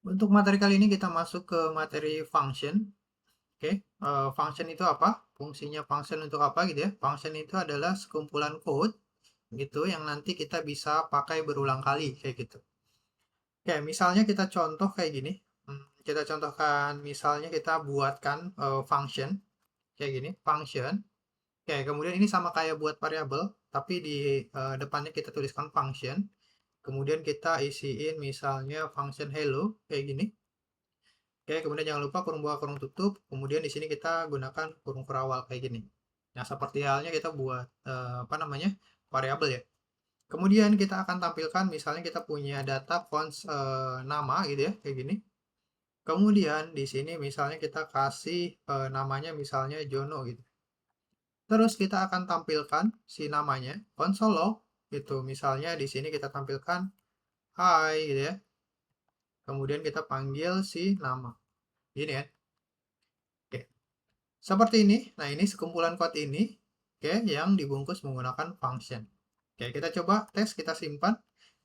Untuk materi kali ini kita masuk ke materi function. Oke, function itu apa? Fungsinya function untuk apa gitu ya? Function itu adalah sekumpulan code gitu yang nanti kita bisa pakai berulang kali kayak gitu. Oke, misalnya kita contoh kayak gini. Kita contohkan misalnya kita buatkan function kayak gini, function. Oke, kemudian ini sama kayak buat variabel, tapi di depannya kita tuliskan function. Kemudian kita isiin misalnya function hello kayak gini. Oke, kemudian jangan lupa kurung buka kurung tutup. Kemudian di sini kita gunakan kurung kurawal kayak gini. Nah, seperti halnya kita buat apa namanya? Variabel ya. Kemudian kita akan tampilkan misalnya kita punya data fonts nama gitu ya, kayak gini. Kemudian di sini misalnya kita kasih namanya misalnya Jono gitu. Terus kita akan tampilkan si namanya console log gitu. Misalnya di sini kita tampilkan hai gitu ya. Kemudian kita panggil si nama. Gini ya. Oke. Seperti ini. Nah, ini sekumpulan code ini, oke, yang dibungkus menggunakan function. Oke, kita coba tes, kita simpan,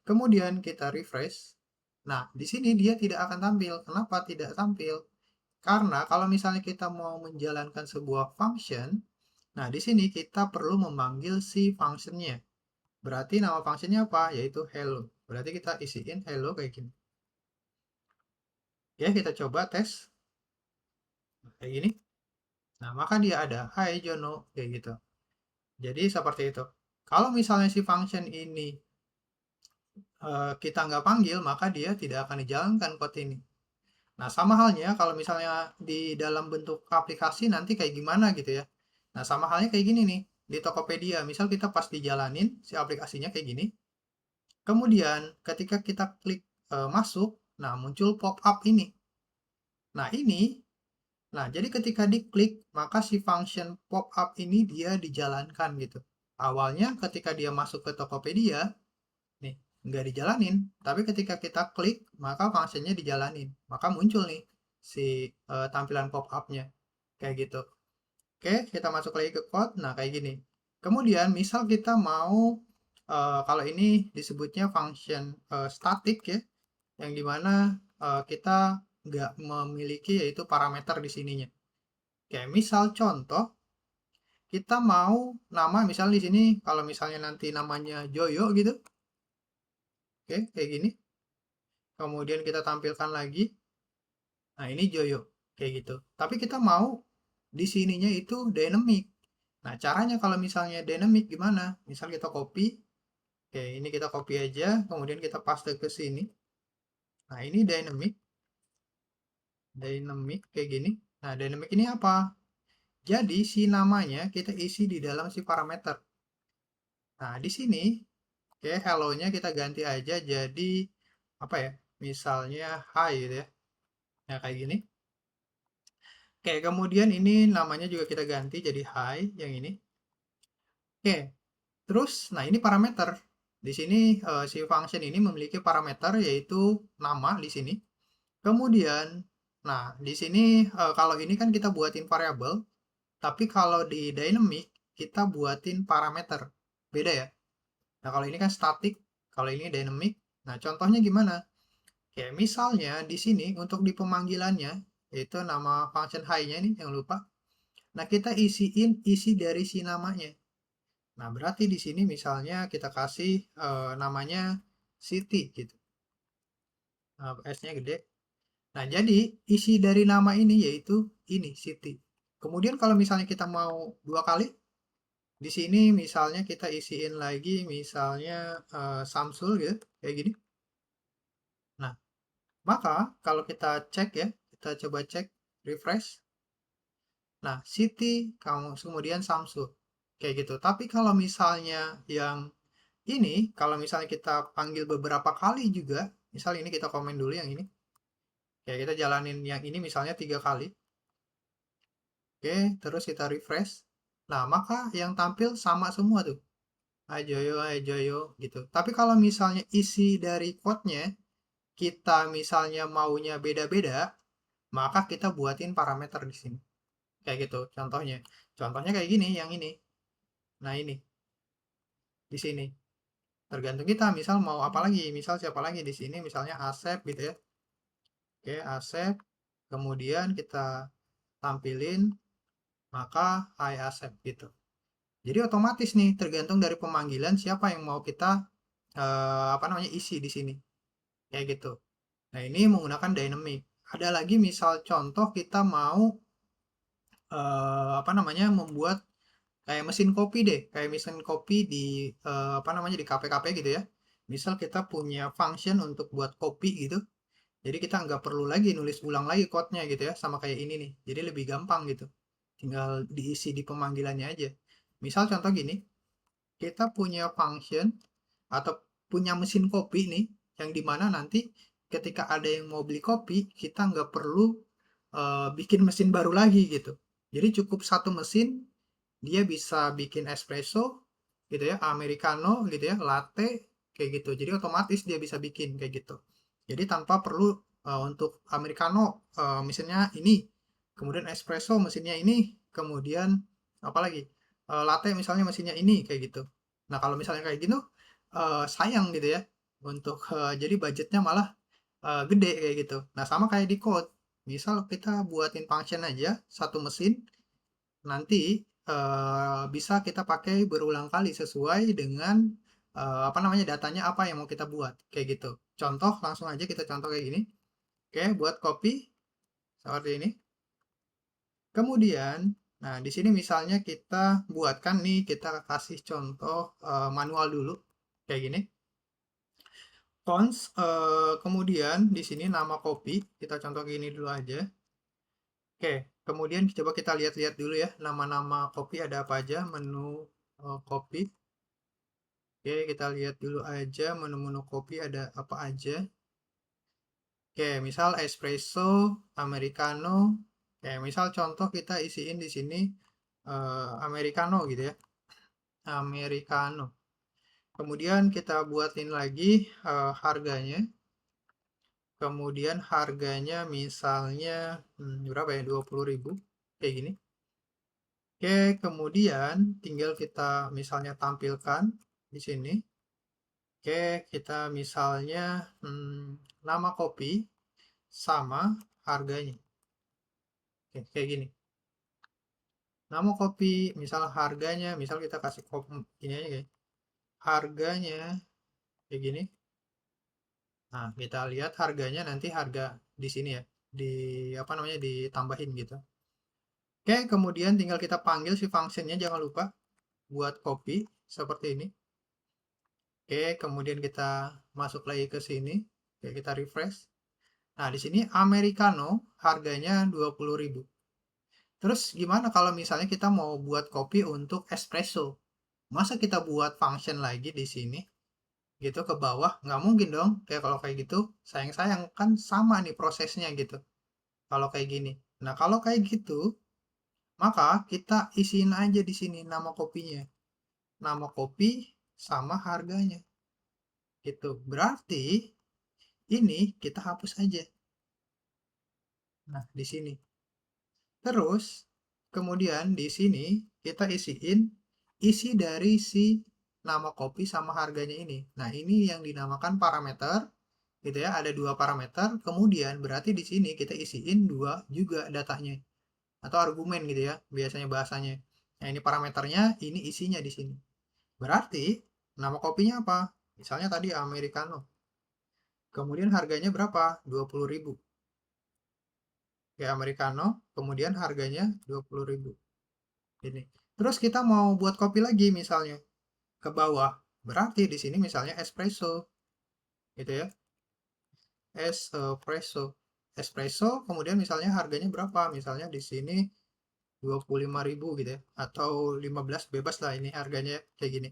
kemudian kita refresh. Nah, di sini dia tidak akan tampil. Kenapa tidak tampil? Karena kalau misalnya kita mau menjalankan sebuah function, nah di sini kita perlu memanggil si functionnya. Berarti nama functionnya apa? Yaitu hello. Berarti kita isiin hello kayak gini. Ya, kita coba tes. Kayak gini. Nah, maka dia ada, hai Jono, kayak gitu. Jadi seperti itu. Kalau misalnya si function ini kita nggak panggil, maka dia tidak akan dijalankan code ini. Nah, sama halnya kalau misalnya di dalam bentuk aplikasi nanti kayak gimana gitu ya. Nah, sama halnya kayak gini nih. Di Tokopedia, misal kita pas dijalanin si aplikasinya kayak gini. Kemudian ketika kita klik masuk, nah muncul pop-up ini. Nah, jadi ketika diklik, maka si function pop-up ini dia dijalankan gitu. Awalnya ketika dia masuk ke Tokopedia, nih, nggak dijalanin. Tapi ketika kita klik, maka fungsinya dijalanin. Maka muncul nih si tampilan pop-up-nya. Kayak gitu. Oke, kita masuk lagi ke code. Nah, kayak gini. Kemudian, misal kita mau, kalau ini disebutnya function static ya, yang dimana kita nggak memiliki yaitu parameter di sininya. Oke, misal contoh, kita mau nama, misal di sini, kalau misalnya nanti namanya Joyo gitu, oke, kayak gini. Kemudian kita tampilkan lagi. Nah, ini Joyo. Kayak gitu. Tapi kita mau di sininya itu dynamic. Nah, caranya kalau misalnya dynamic gimana? Misal kita copy. Oke, ini kita copy aja. Kemudian kita paste ke sini. Nah, ini dynamic. Dynamic kayak gini. Nah, dynamic ini apa? Jadi, si namanya kita isi di dalam si parameter. Nah, di sini, oke, hello-nya kita ganti aja jadi, apa ya? Misalnya, hi gitu ya. Nah, kayak gini. Oke, kemudian ini namanya juga kita ganti jadi hi, yang ini. Oke, terus, nah ini parameter. Di sini si function ini memiliki parameter yaitu nama di sini. Kemudian, nah di sini kalau ini kan kita buatin variabel, tapi kalau di dynamic kita buatin parameter. Beda ya. Nah kalau ini kan static, kalau ini dynamic. Nah contohnya gimana? Kayak misalnya di sini untuk di pemanggilannya, yaitu nama function hi-nya nih yang lupa. Nah kita isiin isi dari si namanya. Nah, berarti di sini misalnya kita kasih namanya Siti gitu. Nah, S-nya gede. Nah, jadi isi dari nama ini yaitu ini Siti. Kemudian kalau misalnya kita mau dua kali, di sini misalnya kita isiin lagi misalnya Samsul gitu, kayak gini. Nah, maka kalau kita cek ya, kita coba cek refresh. Nah, Siti kamu kemudian Samsul kayak gitu. Tapi kalau misalnya yang ini, kalau misalnya kita panggil beberapa kali juga, misal ini kita komen dulu yang ini. Ya, kita jalanin yang ini misalnya 3 kali. Oke, terus kita refresh. Nah, maka yang tampil sama semua tuh. Hai Joyo, gitu. Tapi kalau misalnya isi dari code-nya, kita misalnya maunya beda-beda, maka kita buatin parameter di sini. Kayak gitu, contohnya. Contohnya kayak gini, yang ini. Nah, ini. Di sini. Tergantung kita, misal mau apa lagi. Misal siapa lagi di sini, misalnya Asep gitu ya. Oke, accept. Kemudian kita tampilin, maka I accept gitu. Jadi otomatis nih, tergantung dari pemanggilan siapa yang mau kita isi di sini. Kayak gitu. Nah, ini menggunakan dynamic. Ada lagi misal contoh kita mau membuat kayak mesin kopi deh, kayak mesin kopi di di kafe-kafe gitu ya. Misal kita punya function untuk buat kopi gitu, jadi kita nggak perlu lagi nulis ulang lagi code-nya gitu ya, sama kayak ini nih. Jadi lebih gampang gitu. Tinggal diisi di pemanggilannya aja. Misal contoh gini, kita punya function atau punya mesin kopi nih, yang dimana nanti ketika ada yang mau beli kopi, kita nggak perlu bikin mesin baru lagi gitu. Jadi cukup satu mesin, dia bisa bikin espresso gitu ya, americano gitu ya, latte kayak gitu. Jadi otomatis dia bisa bikin kayak gitu. Jadi tanpa perlu untuk americano mesinnya ini, kemudian espresso mesinnya ini, kemudian apalagi latte misalnya mesinnya ini kayak gitu. Nah, kalau misalnya kayak gitu sayang gitu ya untuk jadi budgetnya malah gede kayak gitu. Nah, sama kayak di code. Misal kita buatin function aja satu mesin, nanti bisa kita pakai berulang kali sesuai dengan datanya apa yang mau kita buat kayak gitu. Contoh langsung aja kita contoh kayak gini. Oke, buat copy seperti ini. Kemudian, nah di sini misalnya kita buatkan nih, kita kasih contoh manual dulu kayak gini. Cons, kemudian di sini nama copy, kita contoh gini dulu aja. Oke, kemudian coba kita lihat-lihat dulu ya, nama-nama kopi ada apa aja, menu kopi. Oke, kita lihat dulu aja menu-menu kopi ada apa aja. Oke, misal espresso, americano. Oke, misal contoh kita isiin di sini americano gitu ya, americano. Kemudian kita buatin lagi harganya. Kemudian harganya misalnya berapa ya? 20.000 kayak gini. Oke, kemudian tinggal kita misalnya tampilkan di sini. Oke, kita misalnya nama kopi sama harganya. Oke, kayak gini. Nama kopi, misal harganya, misal kita kasih kopi ini aja kayak. Harganya kayak gini. Nah, kita lihat harganya nanti harga di sini ya. Di ditambahin gitu. Oke, kemudian tinggal kita panggil si functionnya, jangan lupa buat copy seperti ini. Oke, kemudian kita masuk lagi ke sini. Oke, kita refresh. Nah, di sini americano harganya 20.000. Terus gimana kalau misalnya kita mau buat kopi untuk espresso? Masa kita buat function lagi di sini gitu ke bawah? Nggak mungkin dong. Kayak kalau kayak gitu, sayang-sayang kan sama nih prosesnya gitu. Kalau kayak gini. Nah, kalau kayak gitu, maka kita isiin aja di sini nama kopinya. Nama kopi sama harganya. Gitu. Berarti ini kita hapus aja. Nah, di sini. Terus, kemudian di sini kita isiin isi dari si nama kopi sama harganya ini. Nah, ini yang dinamakan parameter, gitu ya. Ada dua parameter. Kemudian berarti di sini kita isiin dua juga datanya atau argumen gitu ya, biasanya bahasanya. Nah, ini parameternya, ini isinya di sini. Berarti nama kopinya apa? Misalnya tadi americano. Kemudian harganya berapa? 20.000. Ya, americano, kemudian harganya 20.000. Ini. Terus kita mau buat kopi lagi misalnya ke bawah. Berarti di sini misalnya espresso gitu ya. Espresso. Espresso kemudian misalnya harganya berapa? Misalnya di sini 25.000 gitu ya, atau 15, bebas lah ini harganya kayak gini.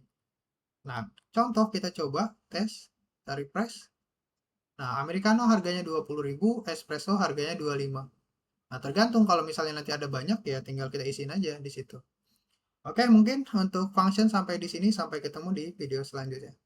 Nah, contoh kita coba tes, kita refresh. Nah, americano harganya 20.000, espresso harganya 25. Nah, tergantung kalau misalnya nanti ada banyak ya tinggal kita isiin aja di situ. Oke, mungkin untuk function sampai di sini, sampai ketemu di video selanjutnya.